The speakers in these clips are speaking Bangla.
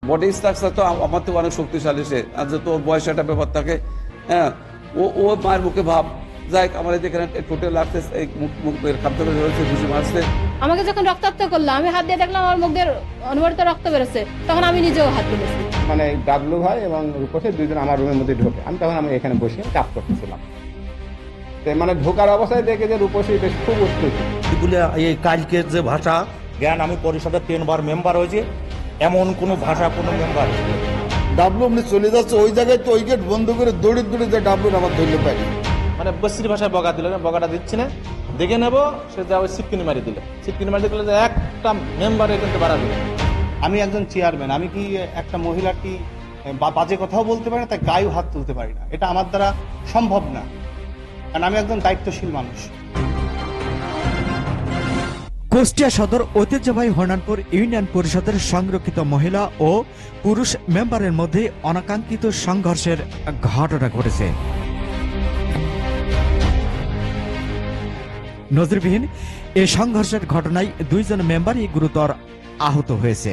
বডি স্ট্রাকচার তো আমার থেকে অনেক শক্তিশালী সে, আর যে তোর বয়স একটা ব্যাপার থাকে। হ্যাঁ, ও মায়ের মুখে ভাব, যাই আমার যেখানে টোটাল লাগছে, এই মুখের খাদ্য ধরেছে, ঘুষি মারছে। আমাকে যখন রক্তাক্ত করলো, আমি হাত দিয়ে দেখলাম আমার মুখ দিয়ে অনবরত রক্ত বেরোচ্ছে, তখন আমি নিজেও হাত তুলেছি। মানে ডাবলু ভাই এবং রূপসী দুইজন আমার রুমের মধ্যে ঢোকে, আমি এখানে বসে কাজ করতেছিলাম। মানে ঢোকার অবস্থায় দেখে যে রূপসী বেশ খুব উত্তেজিত। এই কালকের যে ভাষা জ্ঞান, আমি পরিষদের 3 বার মেম্বার হয়েছি, এমন কোনো ভাষা কোনো মেম্বার। ডাবলু এমনি চলে যাচ্ছে ওই জায়গায়, তো ওই গেট বন্ধ করে দৌড়ে দৌড়ে যে ডাবলুর আমার ধরলে পারি। মানে বস্তির ভাষায় বকা দিল, বকাটা দিচ্ছি না, দেখে নেবো, সে যা ওই সিটকিনি মারি দিল। সিটকিনি মারি দিলে একটা মেম্বারে কিন্তু বাড়াবে। আমি একজন চেয়ারম্যান, আমি কি একটা মহিলার কি বাজে কথাও বলতে পারি না, তাই গায়েও হাত তুলতে পারি না, এটা আমার দ্বারা সম্ভব না, কারণ আমি একজন দায়িত্বশীল মানুষ। কুষ্টিয়া সদর ঐতিহ্যবাহী হরনানপুর ইউনিয়ন পরিষদের সংরক্ষিত মহিলা ও পুরুষ মেম্বারের মধ্যে অনাকাঙ্ক্ষিত সংঘর্ষের ঘটনা ঘটেছে। নজিরবিহীন এই সংঘর্ষের ঘটনায় 2 জন মেম্বারই গুরুতর আহত হয়েছে।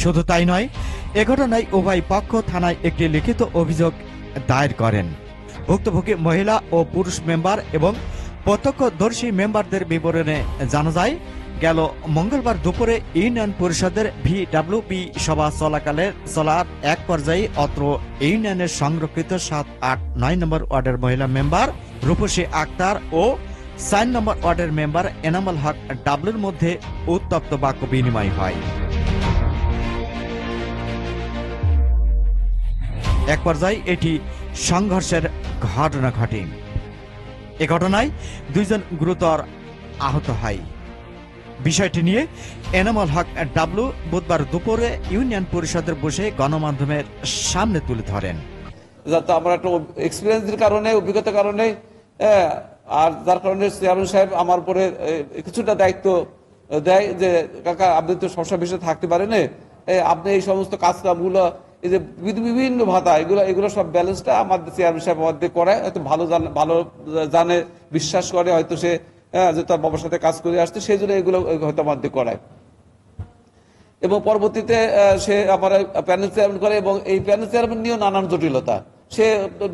শুধু তাই নয়, এ ঘটনায় উভয় পক্ষ থানায় একটি লিখিত অভিযোগ দায়ের করেন। ভুক্তভোগী মহিলা ও পুরুষ মেম্বার এবং প্রত্যক্ষদর্শী মেম্বারদের বিবরণে জানা যায়, গেল মঙ্গলবার দুপুরে ইউনিয়ন পরিষদের VWP সভা চলার এক পর্যায়ে অত্র ইউনিয়নের সংরক্ষিত 7, 8, 9 নম্বর ওয়ার্ডের মহিলা মেম্বার রূপসী আক্তার ও 4 নম্বর ওয়ার্ডের মেম্বার এনামুল হক ডাবলুর মধ্যে উত্তপ্ত বাক্য বিনিময় হয়। এক পর্যায়ে এটি সংঘর্ষের ঘটনা ঘটে। এ ঘটনায় 2 জন গুরুতর আহত হয়। বিষয়টি নিয়ে এনামুল হক ডাবলু বুধবার দুপুরে ইউনিয়ন পরিষদের বসে গণমাধ্যমের সামনে তুলে ধরেন। যাতে আমার একটা এক্সপিরিয়েন্সের কারণে, অভিজ্ঞতার কারণে, আর যার কারণে চেয়ারম্যান সাহেব আমার উপরে কিছুটা দায়িত্ব দেয় যে কাকা আপনি তো সবসময় বিষয়ে থাকতে পারেন, আপনি এই সমস্ত কাজকামগুলো, এই যে বিভিন্ন ভাতা, এগুলো সব ব্যালেন্সটা আমাদের চেয়ারম্যান সাহেব আমাদের করায়, হয়তো ভালো জানে, বিশ্বাস করে হয়তো সে, যে তার বাবার সাথে কাজ করে আসছে, সেই জন্য এগুলো হয়তো আমাদের করায়। এবং পরবর্তীতে সে আমার প্যানেল চেয়ারম্যান করে, এবং এই প্যানেল চেয়ারম্যান নিয়েও নানান জটিলতা। সে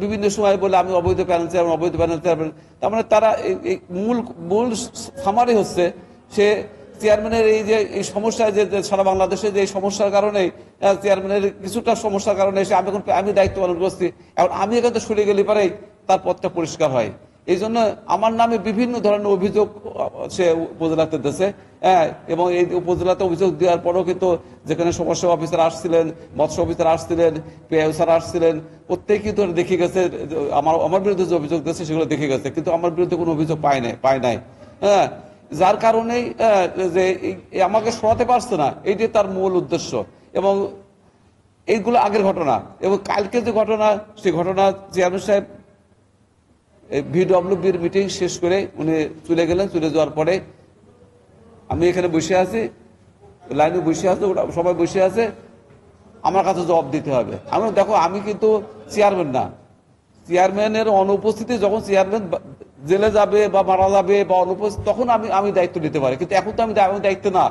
বিভিন্ন সময় বলে আমি অবৈধ প্যানেল চেয়ারম্যান, অবৈধ প্যানেল চেয়ারম্যান। তার মানে তারা এই মূল সামারি হচ্ছে, সে চেয়ারম্যানের এই সমস্যা, যে সারা বাংলাদেশে যে সমস্যার কারণে, চেয়ারম্যানের কিছুটা সমস্যার কারণে এসে আমি দায়িত্ব পালন করছি, এখন আমি এখান থেকে সরে গেলে পরেই তার পথটা পরিষ্কার হয়। এই জন্য আমার নামে বিভিন্ন ধরনের অভিযোগ সে উপজেলাতে দিয়েছে, এবং এই উপজেলাতে অভিযোগ দেওয়ার পরেও কিন্তু যেখানে সমস্যা অফিসার আসছিলেন, মৎস্য অফিসার আসছিলেন, পিআই স্যার আসছিলেন, প্রত্যেকেই তো দেখে গেছে আমার বিরুদ্ধে যে অভিযোগ দিয়েছে সেগুলো দেখে গেছে, কিন্তু আমার বিরুদ্ধে কোনো অভিযোগ পায় নাই। যার কারণেই যে আমাকে সরাতে পারছে না, এইটাই তার মূল উদ্দেশ্য। এবং এইগুলো আগের ঘটনা, এবং কালকে যে ঘটনা, সেই ঘটনা চেয়ারম্যান সাহেব VWPর মিটিং শেষ করে উনি চলে গেলেন। চলে যাওয়ার পরে আমি এখানে বসে আছি, লাইনে বসে আছে, সবাই বসে আছে, আমার কাছে জবাব দিতে হবে। আমি দেখো, আমি কিন্তু চেয়ারম্যান না, চেয়ারম্যানের অনুপস্থিতি, যখন চেয়ারম্যান জেলে যাবে বা মারা যাবে বা অনুপস্থিত, তখন আমি দায়িত্ব নিতে পারি, কিন্তু এখন তো আমি দায়িত্ব না।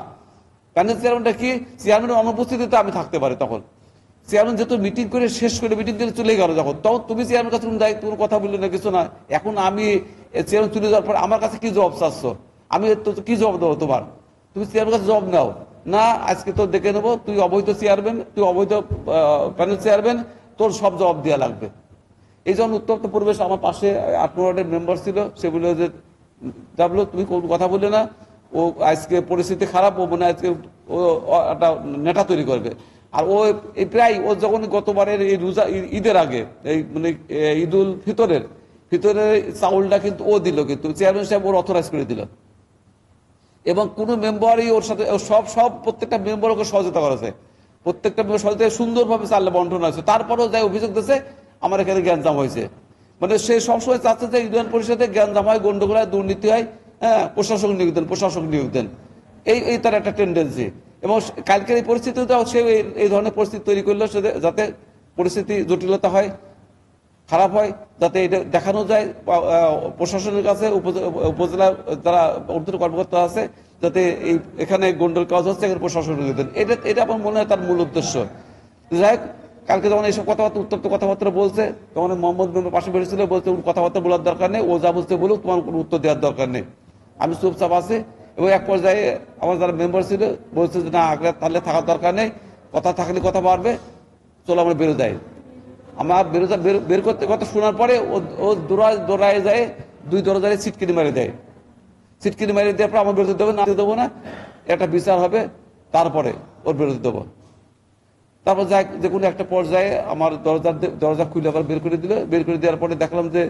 প্যানেল চেয়ারম্যানটা কি, চেয়ারম্যানের অনুপস্থিতিতে আমি থাকতে পারি। তখন চেয়ারম্যান যেহেতু মিটিং করে শেষ করে মিটিং করে চলে গেল, তখন তুমি চেয়ারম্যান কাছে কোনো দায়িত্ব, কোনো কথা বললে না, কিছু না। এখন আমি চেয়ারম্যান চলে যাওয়ার পর আমার কাছে কি জবাব চাচ্ছ? আমি কি জবাব দেবো তোমার? তুমি চেয়ারম্যান কাছে জবাব নাও না, আজকে তো দেখে নেবো তুই অবৈধ চেয়ারম্যান, তুই অবৈধ প্যানেল চেয়ারম্যান, তোর সব জবাব দেওয়া লাগবে। এই জন্য উত্তপ্ত পরিবেশ। আমার পাশে 8 ওয়ার্ডের মেম্বার ছিল, সে বললো যে ডাবলু তুমি কোনো কথা বললে না, ও আজকে পরিস্থিতি খারাপ, ও মনে হয় আজকে ও একটা নেতা তৈরি করবে। আর ও প্রায় ও যখন গতবারের এই ঈদের আগে, এই মানে ঈদুল ফিতরের চাউলটা কিন্তু ও দিল, কিন্তু চেয়ারম্যান সাহেব ওর অথরাইজ করে দিল, এবং কোনো মেম্বারই ওর সাথে প্রত্যেকটা মেম্বার ওকে সহযোগিতা করেছে, প্রত্যেকটা মেম্বার সহযোগিতা সুন্দরভাবে চাল বন্টন হয়েছে। তারপরেও যাই অভিযোগ দিয়েছে আমার এখানে জ্ঞানজাম হয়েছে। মানে সে সবসময় চাচ্ছে যে ইউনিয়ন পরিষদে জ্ঞানজাম হয়, গন্ডগোল হয়, দুর্নীতি হয়, প্রশাসক নিয়োগ দেন, এই তার একটা টেন্ডেন্সি। এবং কালকের এই পরিস্থিতিটাও সে এই ধরনের পরিস্থিতি তৈরি করলো, যাতে পরিস্থিতি জটিলতা হয়, খারাপ হয়, যাতে এটা দেখানো যায় প্রশাসনের কাছে, উপজেলা যারা ঊর্ধ্বতন কর্মকর্তা আছে, যাতে এখানে গন্ডগোল কাজ হচ্ছে, এখানে প্রশাসন নিয়োগ দেন। এটা আমার মনে হয় তার মূল উদ্দেশ্য। যাই হোক, কালকে যখন এইসব কথাবার্তা উত্তপ্ত কথাবার্তা বলছে, তখন মোহাম্মদ মেম্বার পাশে বসেছিল, বলছে ওর কথাবার্তা বলার দরকার নেই, ও যা বুঝতে বলুক, তোমার কোনো উত্তর দেওয়ার দরকার নেই। আমি চুপচাপ আছি, এবং এক পর্যায়ে আমার যারা মেম্বার ছিল বলছে যে না, আগে তাহলে থাকার দরকার নেই, কথা থাকলে কথা বাড়বে, চলো আমরা বেরো যাই। আমার বের করতে কথা শোনার পরে ও দৌড়ায় যায়, 2 দরজায় ছিটকিনি মারি দেয়। ছিটকিনি মারি দেওয়ার পর আমার বিরুদ্ধে দেবো না, একটা বিচার হবে, তারপরে ওর বিরুদ্ধে দেবো। তারপর যাই, যে কোনো একটা পর্যায়ে আমার দরজা খুলে আবার বের করে দিল। বের করে দেওয়ার পরে দেখলাম যে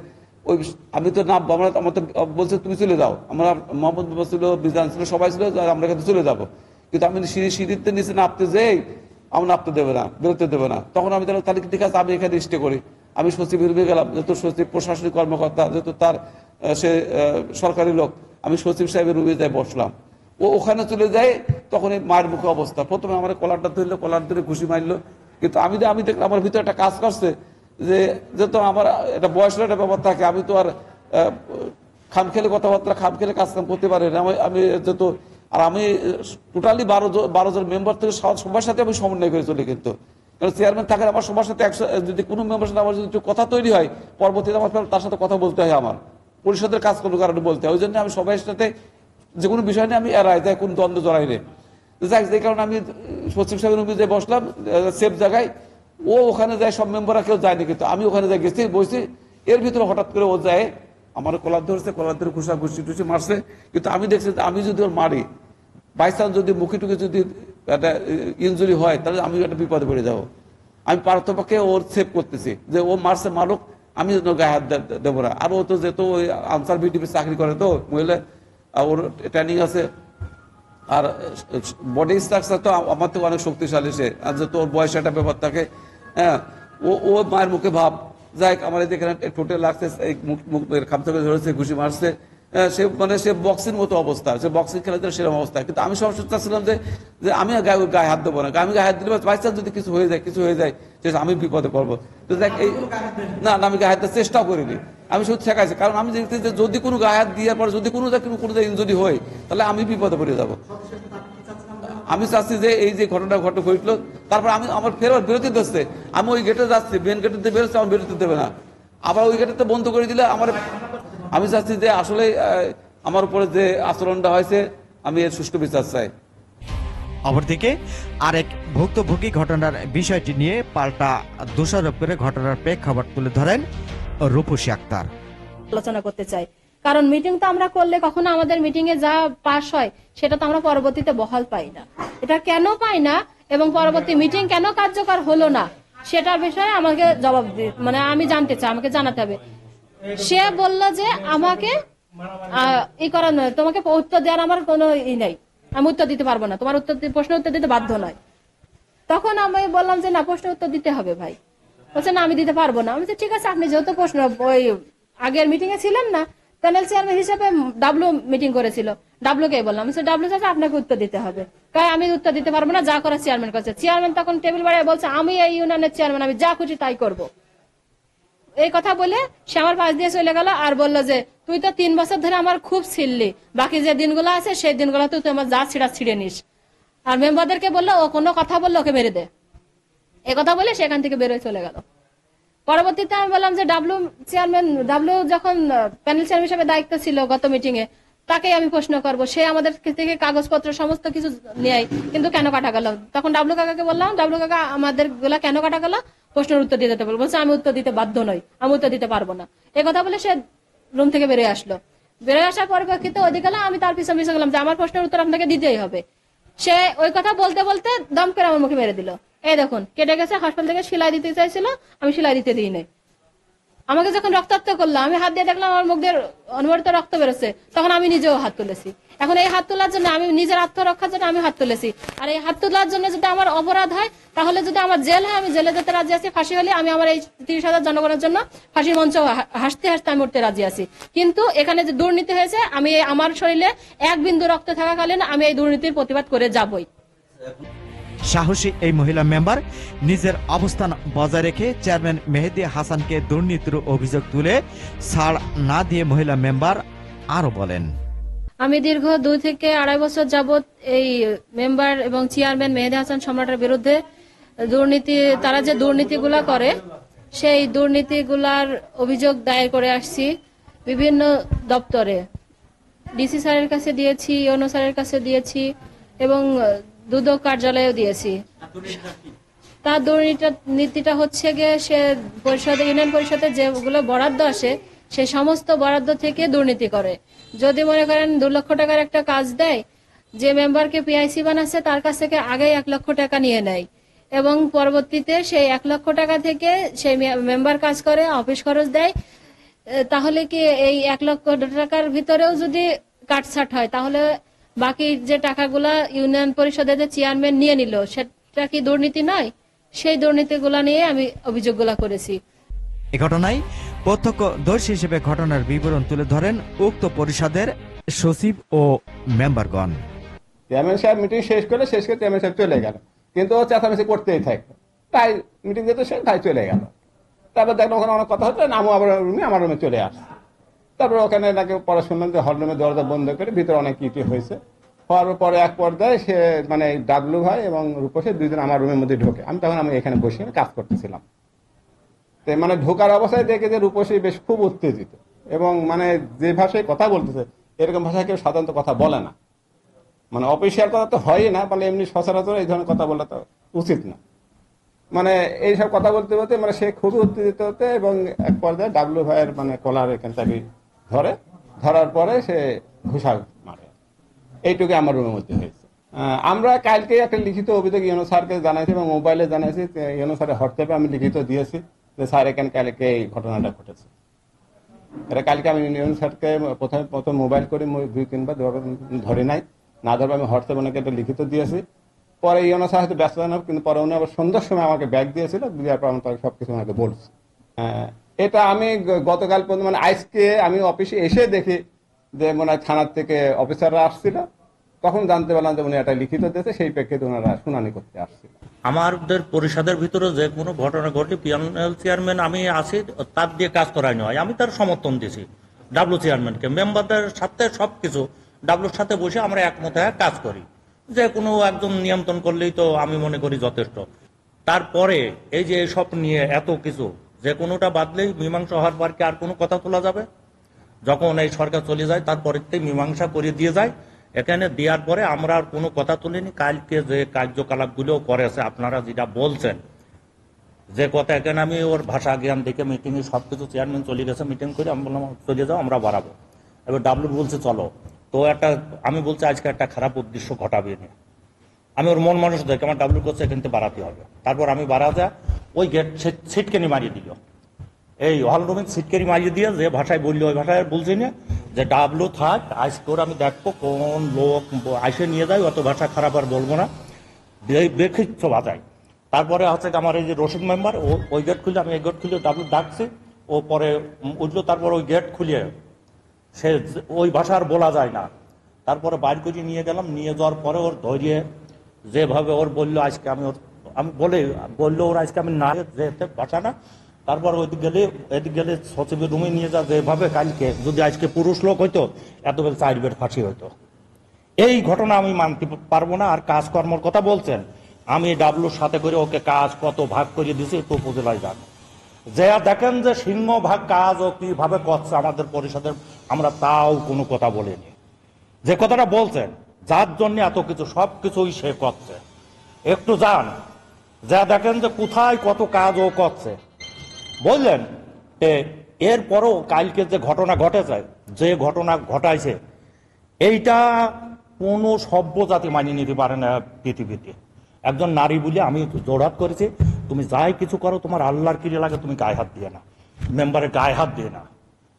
ওই, আমি তো না, আমার তো বলছে তুমি চলে যাও, আমরা মোহাম্মদ ছিল, বিজান ছিল, সবাই ছিল, আমরা এখানে চলে যাবো। কিন্তু আমি সিঁড়িতে নিচে নামতে যেই আমার নামতে দেবে না, বেরোতে দেবে না। তখন আমি তাহলে ঠিক আছে, আমি এখানে স্টে করি। আমি সচিবের রুমে গেলাম, যেহেতু সচিব প্রশাসনিক কর্মকর্তা, যেহেতু তার সে সরকারি লোক, আমি সচিব সাহেবের রুমে যাই বসলাম। ও ওখানে চলে যায়, তখন এই মায়ের মুখে অবস্থা। প্রথমে আমার কলারটা ধরলো, কলার ধরে ঘুষি মারলো। কিন্তু আমি দেখলাম আমার ভিতরে একটা কাজ করছে, যে যেহেতু আমার একটা বয়সের একটা ব্যাপার থাকে, আমি তো আর খামখেলে কথাবার্তা, খামখেলে কাজ কাম করতে পারি না। আমি যেহেতু, আর আমি টোটালি 12 জন মেম্বার থেকে সবার সাথে আমি সমন্বয় করে চলি। কিন্তু কারণ চেয়ারম্যান থাকেন, আমার সবার সাথে যদি কোনো মেম্বার সাথে আমার যদি একটু কথা তৈরি হয়, পরবর্তীতে আমার তার সাথে কথা বলতে হয়, আমার পরিষদের কাজ কোনো কারণে বলতে হয়। ওই জন্য আমি সবাই সাথে যে কোনো বিষয় নিয়ে আমি এড়াই যাই, কোন দ্বন্দ্ব জড়াই নেই। যাই, যে কারণে আমি সচিব সাহেবের রুমে যে বসলাম সেফ জায়গায়, ও ওখানে যায়, সব মেম্বাররা কেউ যায়নি, কিন্তু আমি ওখানে যাই গেছি, বসছি। এর ভিতরে হঠাৎ করে ও যায়, আমার কলার ধরছে, কলার ধরে ঘুষি টুসি মারছে। কিন্তু আমি দেখছি যে আমি যদি ওর মারি, বাই চান্স যদি মুখে টুকে যদি একটা ইনজুরি হয়, তাহলে আমি একটা বিপদে পড়ে যাবো। আমি পার্থপক্ষে ওর সেভ করতেছি, যে ও মারছে মারুক, আমি গায়ে হাত দেবো না। আর ও তো যেহেতু ওই আনসার বিডিপি চাকরি করে, তো মহিলা, ওর ট্রেনিং আছে, আর বডি স্ট্রাকচার তো আমার থেকে অনেক শক্তিশালী সে, আর যেহেতু ওর বয়সে একটা ব্যাপার থাকে। হ্যাঁ, ও মায়ের মুখে ভাব। যাই, আমার এখানে ঠোঁটে লাগছে, মুখ খাম থেকে ধরেছে, ঘুষি মারছে। সে বক্সিং মতো অবস্থা, সে বক্সিং খেলা যায় সেরকম অবস্থা। কিন্তু আমি সবসময় চাচ্ছিলাম যে আমি গায়ে হাত দেবো না। আমি গায়ে হাত দিলে বাই চান্স যদি কিছু হয়ে যায় সে আমি বিপদে পড়বো। তো দেখ, এই না, আমি গায়ে হাত দেওয়ার চেষ্টাও করিনি, আমি শুধু ঠেকাইছি। কারণ আমি দেখছি যে যদি কোনো গায়ে হাত দেওয়ার পর যদি কোনো ইনজুরি হয়, তাহলে আমি বিপদে পড়ে যাবো। আমি চাচ্ছি যে এই যে ঘটনা ঘটলো, তারপর আমার ফেরত বিরতি দিচ্ছে, আমি ওই গেটে যাচ্ছি, মেন গেটে বেরোচ্ছে, আমার বিরতি দেবে না, আবার ওই গেটে বন্ধ করে দিলে আমার। আমি চাচ্ছি যে আসলে আমার উপরে যে আচরণটা হয়েছে, আমি এর সুষ্ঠু বিচার চাই। অপরদিকে আরেক ভুক্তভোগী ঘটনার বিষয়টি নিয়ে পাল্টা দোষারোপ করে ঘটনার প্রেক্ষাপট তুলে ধরেন রূপসী আক্তার। আলোচনা করতে চাই, কারণ মিটিং তো আমরা করলে কখনো আমাদের মিটিং এ যা পাস হয় সেটা তো আমরা পরবর্তীতে বহাল পাই না। এটা কেন পাই না এবং পরবর্তী মিটিং কেন কার্যকর হলো না, সেটার বিষয়ে আমাকে জবাব মানে আমি জানতে চাই, আমাকে জানাতে হবে। সে বলল যে আমাকে ই করার নয়, তোমাকে উত্তর দেওয়ার আমার কোনো ই নাই, আমি উত্তর দিতে পারবো না, তোমার প্রশ্নের উত্তর দিতে বাধ্য নয়। তখন আমি বললাম যে না, প্রশ্নের উত্তর দিতে হবে ভাই। বলছে না, আমি দিতে পারবো না। আমি বলছি ঠিক আছে, আপনি যেহেতু প্রশ্ন ওই আগের মিটিং এ ছিলেন না, প্যানেল চেয়ারম্যান হিসেবে ডাব্লিউ মিটিং করেছিল, ডাব্লিউ কে বললাম, ডাব্লিউ চাচা আপনাকে উত্তর দিতে হবে। তাই আমি উত্তর দিতে পারবো না, যা করার চেয়ারম্যান করছে। চেয়ারম্যান তখন টেবিল বাড়িয়ে বলছে আমি এই ইউনিয়নের চেয়ারম্যান, আমি যা খুশি তাই করব। এই কথা বলে সে আমার পাশ দিয়ে চলে গেল, আর বললো যে তুই তো 3 বছর ধরে আমার খুব ছিললি, বাকি যে দিনগুলো আছে সেই দিনগুলো তুই আমার যা ছিঁড়ে নিস। আর মেম্বারদেরকে বললো ও কোনো কথা বললো ওকে মেরে দে, এ কথা বলে সেখান থেকে বেরোয় চলে গেল। পরবর্তীতে আমি বললাম যে ডাব্লিউ যখন প্যানেল চেয়ারম্যান হিসেবে দায়িত্ব ছিল গত মিটিং এ, তাকে আমি প্রশ্ন করব, সে আমাদের থেকে কাগজপত্র সমস্ত কিছু নেয়, কিন্তু কেন কাটা গেল? তখন ডাব্লিউ কাকাকে বললাম, ডাব্লিউ কাকা আমাদের গুলা কেন কাটা গেল, প্রশ্নের উত্তর দিতে বলবো। বলছে আমি উত্তর দিতে বাধ্য নই, আমি উত্তর দিতে পারবো না। এই কথা বলে সে রুম থেকে বেরিয়ে আসলো। বেরিয়ে আসার পরিপ্রেক্ষিতে ওইদিকে আমি তার পিছনে গেলাম যে আমার প্রশ্নের উত্তর আপনাকে দিতেই হবে। সে ওই কথা বলতে বলতে দম করে আমার মুখে মেরে দিল। এই দেখুন কেটে গেছে, হাসপাতাল থেকে সেলাই দিতে চাইছিল, আমি সেলাই দিতে দিই নাই। আমাকে যখন রক্তাক্ত করলো, আমি হাত দিয়ে দেখলাম আমার মুখ দিয়ে অনবরত রক্ত বেরোচ্ছে, তখন আমি নিজেও হাত তুলেছি। এখন এই হাত তোলার জন্য, আমি নিজের আত্মরক্ষার জন্য আমি হাত তুলেছি। আর এই হাত তোলার জন্য যদি আমার অপরাধ হয়, তাহলে যদি আমার জেল হয়, আমি জেলে যেতে রাজি আছি। ফাঁসি হলে আমি আমার এই 30,000 জনগণের জন্য ফাঁসির মঞ্চ হাসতে হাসতে আমি উঠতে রাজি আছি। কিন্তু এখানে যে দুর্নীতি হয়েছে, আমি আমার শরীরে 1 বিন্দু রক্ত থাকাকালীন আমি এই দুর্নীতির প্রতিবাদ করে যাবই। সাহসী এই মহিলা মেম্বার নিজের অবস্থান বজায় রেখে চেয়ারম্যান মেহেদী হাসানকে দুর্নীতির অভিযোগ তুলে ছাড় না দিয়ে মহিলা মেম্বার আরো বলেন, আমি দীর্ঘ 2 থেকে 2.5 বছর যাবত এই মেম্বার এবং চেয়ারম্যান মেহেদী হাসান সম্রাটের বিরুদ্ধে দুর্নীতি, তারা যে দুর্নীতিগুলা করে সেই দুর্নীতিগুলার অভিযোগ দায়ের করে আসছি বিভিন্ন দপ্তরে। ডিসি স্যারের কাছে দিয়েছি, ইউনো স্যারের কাছে দিয়েছি এবং দুদক কার্যালয়েও দিয়েছি। তার দুর্নীতিটা হচ্ছে গিয়ে সে পরিষদে, ইউনিয়ন পরিষদে যেগুলো বরাদ্দ আসে সেই সমস্ত বরাদ্দ থেকে দুর্নীতি করে। যদি মনে করেন 2 লক্ষ টাকার একটা কাজ দেয়, যে মেম্বারকে পিআইসি বানাচ্ছে তার কাছ থেকে আগেই 1 লক্ষ টাকা নিয়ে নেয় এবং পরবর্তীতে সেই 1 লক্ষ টাকা থেকে সেই মেম্বার কাজ করে, অফিস খরচ দেয়। তাহলে কি এই 1 লক্ষ টাকার ভিতরেও যদি কাটছাট হয় তাহলে বাকি যে টাকাগুলা ইউনিয়ন পরিষদের যে চেয়ারম্যান নিয়ে নিল সেটা কি দুর্নীতি নয়? সেই দুর্নীতিগুলা নিয়ে আমি অভিযোগগুলা করেছি। এ ঘটনায় প্রত্যক্ষদর্শী হিসেবে ঘটনার বিবরণ তুলে ধরেন উক্ত পরিষদের সচিব ও মেম্বারগণ। চেয়ারম্যান সাহেব মিটিং শেষ করে চেয়ারম্যান সাহেব চলে গেল, কিন্তু ও চেঁচামেচি করতেই থাকলো। তাই মিটিং যেতে শেষ, তাই চলে গেল। তারপর দেখলাম ওখানে অনেক কথা হচ্ছে, নামও আবার রুমে, আমার রুমে চলে আসছে। তারপর ওখানে নাকি পড়াশোনা যে হল রুমে দরজা বন্ধ করে ভিতরে অনেক ইটি হয়েছে। হওয়ার পরে এক পর্যায়ে সে মানে ডাবলু ভাই এবং রূপসী 2 জন আমার রুমের মধ্যে ঢোকে। আমি এখানে বসে কাজ করতেছিলাম। তো মানে ঢোকার অবস্থায় দেখে যে রূপসী বেশ খুব উত্তেজিত এবং মানে যে ভাষায় কথা বলতেছে এরকম ভাষায় কেউ সাধারণত কথা বলে না। মানে অফিসিয়াল কথা তো হয়ই না, বলে এমনি সচরাচর এই ধরনের কথা বলা তো উচিত না। মানে এইসব কথা বলতে বলতে মানে সে খুবই উত্তেজিত হতে এবং এক পর্যায়ে ডাবলু ভাইয়ের মানে কলার এখান থেকে ধরার পরে সে ঘুষা মারে। এইটুকু আমার রুমের মধ্যে হয়েছে। আমরা কালকে একটা লিখিত অভিযোগ ইউনো স্যারকে জানাইছি এবং মোবাইলে জানাইছি। ইউনো স্যারের হোয়াটসঅ্যাপে আমি লিখিত দিয়েছি যে স্যার এখানে কালকে এই ঘটনাটা ঘটেছে। এটা কালকে আমি ইউনো স্যারকে প্রথম মোবাইল করে 2-3 বার ধরে নাই, না ধরবে আমি হোয়াটসঅ্যাপে ওনাকে একটা লিখিত দিয়েছি। পরে ইউনো স্যার হয়তো ব্যস্ত না, কিন্তু পরে উনি আবার সন্ধ্যার সময় আমাকে ব্যাগ দিয়েছিল, দেওয়ার পর আমি তাকে সবকিছু ওনাকে বলছি। এটা আমি গতকাল পর্যন্ত মানে আজকে আমি অফিসে এসে দেখি যে মনে হয় থানার থেকে অফিসাররা আসছিল, তখন জানতে পারলাম যে উনি একটা লিখিত দিয়েছে, সেই প্রেক্ষিতে ওনারা শুনানি করতে আসছিল। আমাদের পরিষদের ভিতরে যে কোনো ঘটনা ঘটে পিএনএল চেয়ারম্যান আমি আছি, তার দিয়ে কাজ করাই নয়, আমি তার সমর্থন দিছি ডাবলু চেয়ারম্যানকে। মেম্বারদের সাথে সবকিছু ডাবলুর সাথে বসে আমরা একমত হয়ে কাজ করি। যে কোনো একজন নিয়ন্ত্রণ করলেই তো আমি মনে করি যথেষ্ট। তারপরে এই যে সব নিয়ে এত কিছু, যে কোনোটা বাদলেই মীমাংসা হওয়ার পর কি আর কোনো কথা তোলা যাবে? যখন এই সরকার চলে যায় তারপরে মীমাংসা করে দিয়ে যায়। এখানে দেওয়ার পরে আমরা আর কোনো কথা তুলিনি। কালকে যে কার্যকলাপগুলো করেছে আপনারা যেটা বলছেন, যে কথা এখানে আমি ওর ভাষা জ্ঞান দেখে মিটিংয়ে সবকিছু চেয়ারম্যান চলে গেছে, মিটিং করে আমি বললাম চলে যাও, আমরা বাড়াবো। এবার ডাবলু বলছে চলো, তো আমি বলছি আজকে একটা খারাপ উদ্দেশ্য ঘটাবে না। আমি ওর মন মানুষ দেখে আমার ডাবলু করছে এখান থেকে বাড়াতে হবে। তারপর আমি বাড়াতে ওই গেট ছিটকেনি মারিয়ে দিল, এই হল রুমে ছিটকেনি মারিয়ে দিয়ে যে ভাষায় বললো ওই ভাষায় বলছি না যে ডাবলু থাক, আজকে ওর আমি দেখবো কোন লোক আসে নিয়ে যায়, অত ভাষা খারাপ আর বলবো না, বেখিচ্ছ বাজায়। তারপরে হচ্ছে আমার এই যে রশিদ মেম্বার, ওই গেট খুলে আমি এই গেট খুলে ডাবলু ডাকছি, ও পরে উঠলো। তারপর ওই গেট খুলে সে ওই ভাষা আর বলা যায় না। তারপরে বাইর করে নিয়ে গেলাম, নিয়ে যাওয়ার পরে ওর ধৈর্য যেভাবে ওর বললো আজকে আমি বললো ওর আজকে আমি না যেতে ভাষা না। তারপর এদিক গেলে সচিবের রুমে নিয়ে যা, যেভাবে কালকে যদি আজকে পুরুষ লোক হইতো এত বেল 4 বের ফাঁসি হইতো। এই ঘটনা আমি মানতে পারবো না। আর কাজকর্মর কথা বলছেন, আমি ডাবলুর সাথে করে ওকে কাজ কত ভাগ করে দিয়েছি তো উপজেলায় যান, যে দেখেন যে সিংহভাগ কাজ ও কিভাবে করছে আমাদের পরিষদের, আমরা তাও কোনো কথা বলিনি। যে কথাটা বলছেন যার জন্য এত কিছু সবকিছুই সে করছে, একটু যান যা দেখেন যে কোথায় কত কাজ ও করছে। বললেন এরপরও কালকে যে ঘটনা ঘটেছে, যে ঘটনা ঘটাইছে, এইটা কোনো সভ্য জাতি মানিয়ে নিতে পারে না পৃথিবীতে। একজন নারী বলে আমি জোড়াত করেছি, তুমি যাই কিছু করো তোমার আল্লাহর কিরে লাগে, তুমি গায়ে হাত দিয়ে না, মেম্বারের গায়ে হাত দিয়ে না।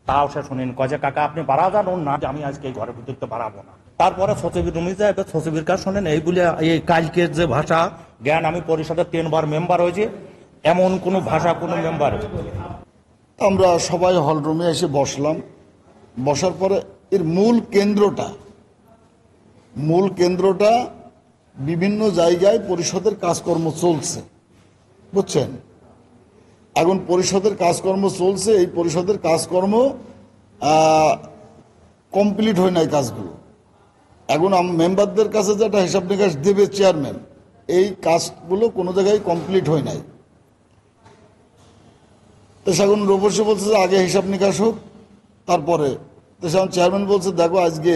তাও সে শোনেন, কয় যে কাকা আপনি বাড়া যান, ওর না আমি আজকে এই ঘরের ভিতরে বাড়াবো না। তারপরে সচিবের রুমে যায়, সচিবের কাজ শোনেন, এই বলে এই কালকের যে ভাষা জ্ঞান, আমি পরিষদের 3 বার মেম্বার হয়েছি, এমন কোনো ভাষা কোনো মেম্বার। আমরা সবাই হল রুমে এসে বসলাম। বসার পরে এর মূল কেন্দ্রটা বিভিন্ন জায়গায় পরিষদের কাজকর্ম চলছে, বুঝছেন। এখন পরিষদের কাজকর্ম চলছে, এই পরিষদের কাজকর্ম কমপ্লিট হয় নাই কাজগুলো। এখন মেম্বারদের কাছে যেটা হিসাব নিকাশ দেবে চেয়ারম্যান, এই কাজগুলো কোনো জায়গায় কমপ্লিট হয় নাই। তো সেখন রূপসী বলছে যে আগে হিসাব নিকাশ হোক, তারপরে তো সেখন চেয়ারম্যান বলছে দেখো আজকে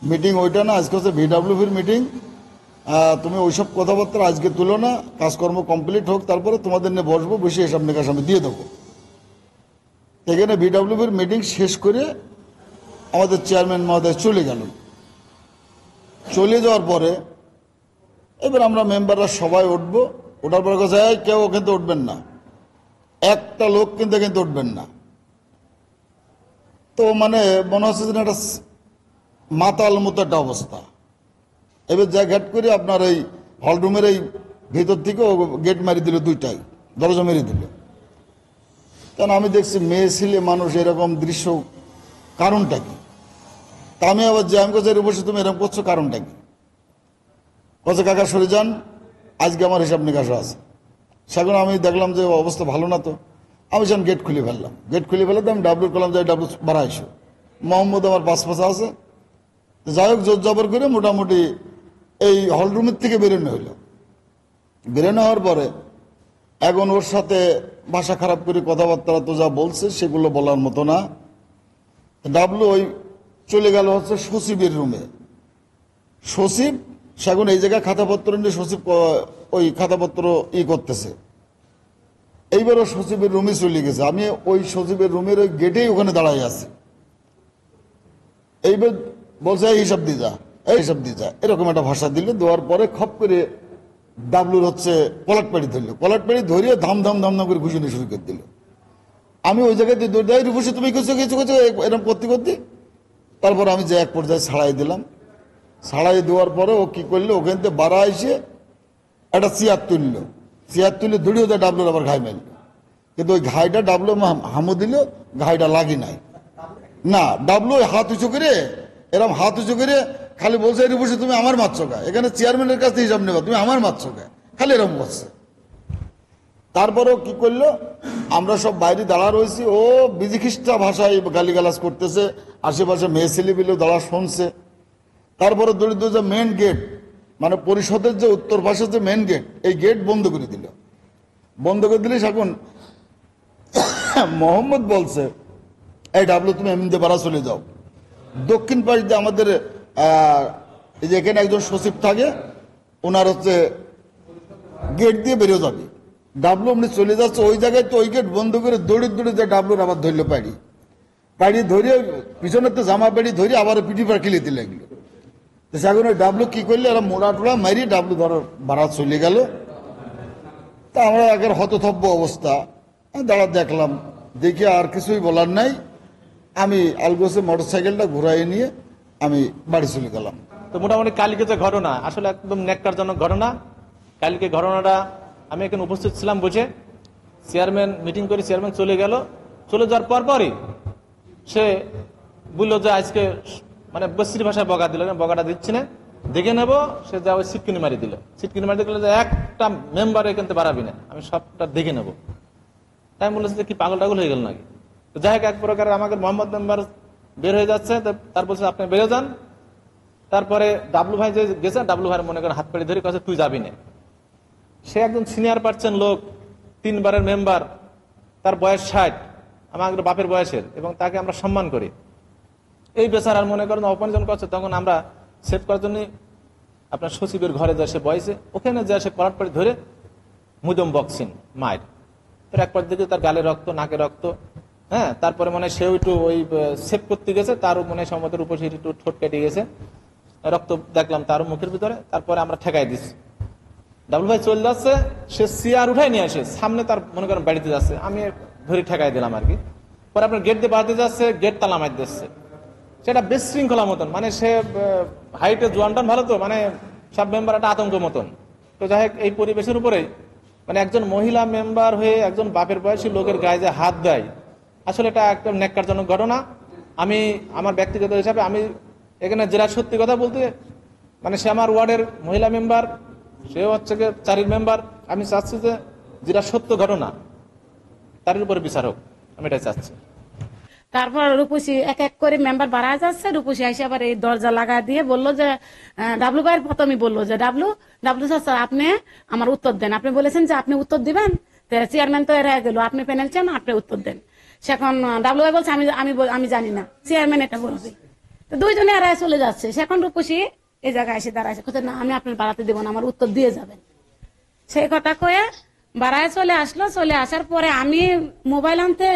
মিটিং ওইটা না, আজকে হচ্ছে ভিডাব্লিউপির মিটিং, তুমি ওইসব কথাবার্তা আজকে তুলো না, কাজকর্ম কমপ্লিট হোক, তারপরে তোমাদের নিয়ে বসবো, বসে হিসাব নিকাশ আমি দিয়ে দেবো। এখানে ভিডাব্লিউপির মিটিং শেষ করে আমাদের চেয়ারম্যান মহোদয় চলে গেল। চলে যাওয়ার পরে এবার আমরা মেম্বাররা সবাই উঠবো, ওঠার পরে কথা কেউ কিন্তু উঠবেন না, একটা লোক কিন্তু উঠবেন না। তো মানে মনে হচ্ছে যে একটা মাতাল মতো একটা অবস্থা। এবার যা গেট করে আপনার এই হলরুমের এই ভিতর থেকে গেট মারি দিল, দুইটাই দরজা মেরে দিল। কারণ আমি দেখছি মেয়ে ছেলে মানুষ এরকম দৃশ্য, কারণটা কি? তা আমি আবার যে আমি কোথায় বসে তুমি এরকম করছো, কারণটা কি? কোথায় কাকা সরে যান, আজকে আমার হিসাব নিকাশও আছে। সেখানে আমি দেখলাম যে অবস্থা ভালো না, তো আমি যখন গেট খুলে ফেললাম, আমি ডাব্লুর করলাম যে ডাব্লু বাড়াইছো, মোহাম্মদ আমার পাশে আছে। যাই হোক জোর জবর করে মোটামুটি এই হলরুমের থেকে বেরোনো হইল। বেরোনো হওয়ার পরে এখন ওর সাথে ভাষা খারাপ করে কথাবার্তা তো যা বলছে সেগুলো বলার মতো না। ডাব্লু ওই চলে গেল হচ্ছে সচিবের রুমে। সচিব সেখন এই জায়গায় খাতাপত্র নিয়ে সচিব ওই খাতাপত্র করতেছে। এইবারও সচিবের রুমে চলে গেছে, আমি ওই সচিবের রুমের ওই গেটেই ওখানে দাঁড়াই আছি। এইবার বলছে এই হিসাব দিয়ে যা, এই হিসাব দিয়ে যা, এরকম একটা ভাষা দিল। দেওয়ার পরে খপ করে ডাবলুর হচ্ছে কলাটপাড়ি ধরলো, কলাটপাড়ি ধরিয়ে ধাম করে ঘুষিয়ে শুরু করে দিল। আমি ওই জায়গায় দিয়ে দৌড় দেয়, রূপসী তুমি কিছু এরকম করতে তারপর আমি যে এক পর্যায়ে ছাড়াই দিলাম। ছাড়াই দেওয়ার পরে ও কি করলো, ওখান থেকে বাড়া এসে একটা চেয়ার তুললে দৌড়িয়ে দেয়, ডাবলুর আবার ঘাই মারল। কিন্তু ওই ঘাইটা ডাবলু হামু দিল, ঘাইটা লাগি নাই না। ডাবলু হাত উঁচু করে এরকম হাত উঁচু করে খালি বলছে রূপসী তুমি আমার মারছো গা, এখানে চেয়ারম্যানের কাছে হিসাব নেবা, তুমি আমার মারছো গা, খালি এরকম বলছে। তারপরেও কি করলো, আমরা সব বাইরে দাঁড়া রয়েছি, ও বিজিখিস্টা ভাষায় গালিগালাজ করতেছে, আশেপাশে মেয়ে ছেলেপিলেও দাঁড়া শুনছে। তারপরে দরিদ্র যে মেন গেট, মানে পরিষদের যে উত্তর পাশে যে মেন গেট, এই গেট বন্ধ করে দিল। বন্ধ করে দিলে এখন মোহাম্মদ বলছে এই ডাবলু তুমি এমনিতে বাড়া চলে যাও। দক্ষিণ পাশ দিয়ে আমাদের এই যে এখানে একজন সচিব থাকে, ওনার হচ্ছে গেট দিয়ে বেরিয়ে যাবে। ডাবলু এমনি চলে যাচ্ছে ওই জায়গায়, তো ওই গেট বন্ধ করে দৌড়ে যে ডাবলুর আবার ধরলো পাড়ি ধরে পিছনের তো জামা পেড়ি ধরে আবার পিঠি পাড় খেলিতে লাগলো। তো সেখন ওই ডাবলু কি করলো, এরা মোড়া টোড়া মারি ডাবলু ধরো ভাড়া চলে গেল। তা আমরা আগের হতথব্য অবস্থা দাঁড়া দেখলাম, দেখি আর কিছুই বলার নাই। আমি আলগোসে মোটরসাইকেলটা ঘুরাই নিয়ে আমি বাড়ি চলে গেলাম। তো মোটামুটি কালকে যে ঘটনা, আসলে একদম ন্যাক্কারজনক ঘটনা। কালকে ঘটনাটা আমি এখানে উপস্থিত ছিলাম বুঝে, চেয়ারম্যান মিটিং করে চেয়ারম্যান চলে গেল। চলে যাওয়ার পরই সে বললো যে আজকে মানে বস্তির ভাষায় বগা দিল, বগাটা দিচ্ছি না, দেখে নেবো। সে যা ওই সিটকিনি মারি দিল, সিটকিনি মারি দিল যে একটা মেম্বার এখানে বাড়াবি না, আমি সবটা দেখে নেবো। তাই আমি বলেছি যে কি পাগল টাগল হয়ে গেল নাকি? তো যাই হোক, এক প্রকার আমাকে মোহাম্মদ মেম্বার বের হয়ে যাচ্ছে, তার বলছে আপনি বেরো যান। তারপরে ডাবলু ভাই যে গেছে, ডাবলু ভাই মনে করেন হাত পেড়ে ধরে কাছে তুই যাবি না। সে একজন সিনিয়র পার্সন লোক, 3 বারের মেম্বার, তার বয়স 60, আমাদের বাপের বয়সের, এবং তাকে আমরা সম্মান করি। এই বেচারার মনে করেন অপমান করছে, তখন আমরা সেভ করার জন্য আপনার সচিবের ঘরে যায়, সে বয়সে ওখানে যায়, সে কলাট পাড়ি ধরে মুদম বক্সিং মায়ের। তোর একবার দিকে তার গালে রক্ত, নাকে রক্ত, হ্যাঁ। তারপরে মানে সেও একটু ওই সেভ করতে গেছে, তারও মনে হয় সম্মতের উপর একটু ঠোঁট কেটে গেছে, রক্ত দেখলাম তারও মুখের ভিতরে। তারপরে আমরা ঠেকাই দিচ্ছি। ডাবলু ভাই চলে যাচ্ছে, সে চেয়ার উঠাই নিয়ে আসে সামনে, তার মনে করেন বাড়িতে যাচ্ছে, আমি ধরে ঠেকাই দিলাম আর কি। পরে আপনার গেট দিয়ে বাড়িতে যাচ্ছে, গেট তালা মার দিচ্ছে। সেটা বিশৃঙ্খলা মতন, মানে সে হাইটে জোয়ানটান ভালো, তো মানে সব মেম্বার একটা আতঙ্ক মতন। তো যাই হোক, এই পরিবেশের উপরে মানে একজন মহিলা মেম্বার হয়ে একজন বাপের বয়সী লোকের গায়ে যে হাত দেয়, আসলে এটা একটা ন্যাক্কারজনক ঘটনা। আমি আমার ব্যক্তিগত হিসাবে আমি এখানে যেটা সত্যি কথা বলতে, মানে সে আমার ওয়ার্ডের মহিলা মেম্বার, সে হচ্ছে গিয়ে 4 মেম্বার। আমি চাচ্ছি যে যেটা সত্য ঘটনা তার উপরে বিচার হোক, আমি এটাই চাচ্ছি। তারপর রূপসী এক এক করে মেম্বার বাড়া যাচ্ছে, রূপসী এসে আবার এই দরজা লাগা দিয়ে বললো যে ডাবলু ভাইয়ের প্রথমেই বললো যে ডাবলু স্যার আপনি আমার উত্তর দেন, আপনি বলেছেন যে আপনি উত্তর দিবেন, চেয়ারম্যান তো এরা গেল, আপনি প্যানেল চান, আপনি উত্তর দেন। সেখন ডাবলু ভাই বলছে আমি জানি না, চেয়ারম্যান এটা বলবে। তো দুইজনে এরা চলে যাচ্ছে। সেখন রূপসী এই জায়গায় এসে দাঁড়াইছে, কোথায় না আমি আপনার বাড়াতে দেবো না, আমার উত্তর দিয়ে যাবেন। সেই কথা কয়ে বাড়ায় চলে আসলো। চলে আসার পরে আমি মোবাইল আনতে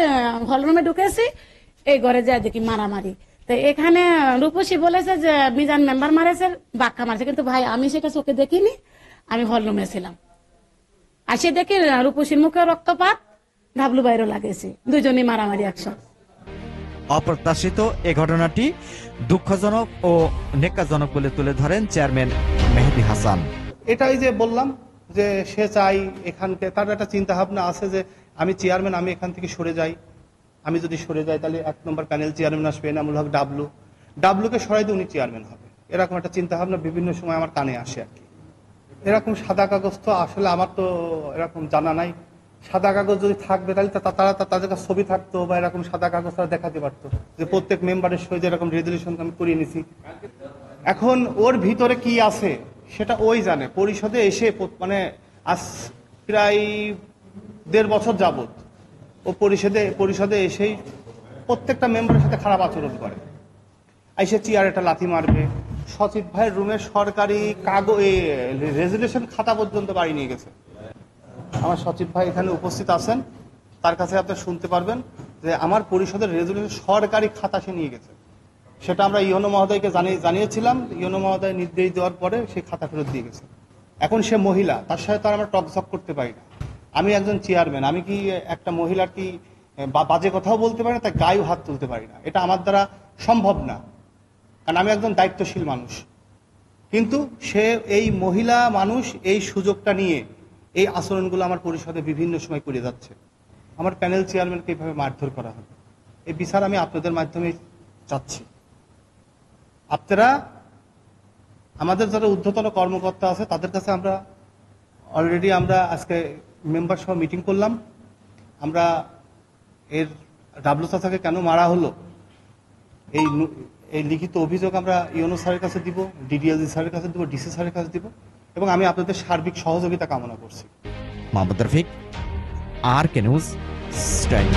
হলরুমে ঢুকেছি, এই ঘরে যায় দেখি মারামারি। তো এখানে রূপসী বলেছে যে মিজান মেম্বার মারেছে, বাক্কা মারছে, কিন্তু ভাই আমি সেটা চোখে দেখিনি, আমি হলরুমে ছিলাম। আসে দেখি রূপসীর মুখে রক্তপাত, ডাবলু বাইরও লাগেছে, দুজনেই মারামারি একসাথে। অপ্রত্যাশিত এ ঘটনাটি দুঃখজনক ও নেক্কাজনক বলে তুলে ধরেন চেয়ারম্যান মেহেদী হাসান। এটাই যে বললাম যে সে চাই এখানকে, তার একটা চিন্তা ভাবনা আছে যে আমি চেয়ারম্যান, আমি এখান থেকে সরে যাই। আমি যদি সরে যাই তাহলে 1 নম্বর প্যানেল চেয়ারম্যান আসবে, এনামুল হক ডাবলুকে সরাই দিয়ে উনি চেয়ারম্যান হবে, এরকম একটা চিন্তা ভাবনা বিভিন্ন সময় আমার কানে আসে আর কি। এরকম সাদা কাগজ তো আসলে আমার তো এরকম জানা নাই। সাদা কাগজ যদি থাকবে তাহলে তাদের কাছে ছবি থাকতো, বা এরকম সাদা কাগজ তারা দেখাতে পারতো যে প্রত্যেক মেম্বারের সহিত এরকম রেজলিউশন আমি করিয়ে নিছি। এখন ওর ভিতরে কি আছে সেটা ওই জানে। পরিষদে এসে মানে আজ প্রায় 1.5 বছর যাবত ও পরিষদে এসেই প্রত্যেকটা মেম্বারের সাথে খারাপ আচরণ করে। এসে চেয়ার একটা লাথি মারবে, সচিব ভাইয়ের রুমে সরকারি কাগজ রেজুলেশন খাতা পর্যন্ত বাড়ি নিয়ে গেছে। আমার সচিব ভাই এখানে উপস্থিত আছেন, তার কাছে আপনি শুনতে পারবেন যে আমার পরিষদের রেজুলেশন সরকারি খাতা সে নিয়ে গেছে। সেটা আমরা ইউনো মহোদয়কে জানিয়েছিলাম, ইউনো মহোদয় নির্দেশ দেওয়ার পরে সেই খাতা ফেরত দিয়ে গেছে। এখন সে মহিলা, তার সাথে তো আর আমরা টকঝক করতে পারি না। আমি একজন চেয়ারম্যান, আমি কি একটা মহিলার কি বাজে কথাও বলতে পারি না, তাই গায়েও হাত তুলতে পারি না, এটা আমার দ্বারা সম্ভব না, কারণ আমি একজন দায়িত্বশীল মানুষ। কিন্তু সে এই মহিলা মানুষ এই সুযোগটা নিয়ে এই আচরণগুলো আমার পরিষদে বিভিন্ন সময় করে যাচ্ছে। আমার প্যানেল চেয়ারম্যানকে এইভাবে মারধর করা হবে, এই বিচার আমি আপনাদের মাধ্যমে চাচ্ছি। আপনারা আমাদের যারা ঊর্ধ্বতন কর্মকর্তা আছে তাদের কাছে আমরা অলরেডি আজকে মেম্বার সহ মিটিং করলাম। আমরা এর ডাবলু চাচাকে কেন মারা হলো এই লিখিত অভিযোগ আমরা ইউনো স্যারের কাছে দিব, ডিডিএলজি স্যারের কাছে দিব, ডিসি স্যারের কাছে দিব, এবং আমি আপনাদের সার্বিক সহযোগিতা কামনা করছি। Mohammad Rafiq, RK news, style.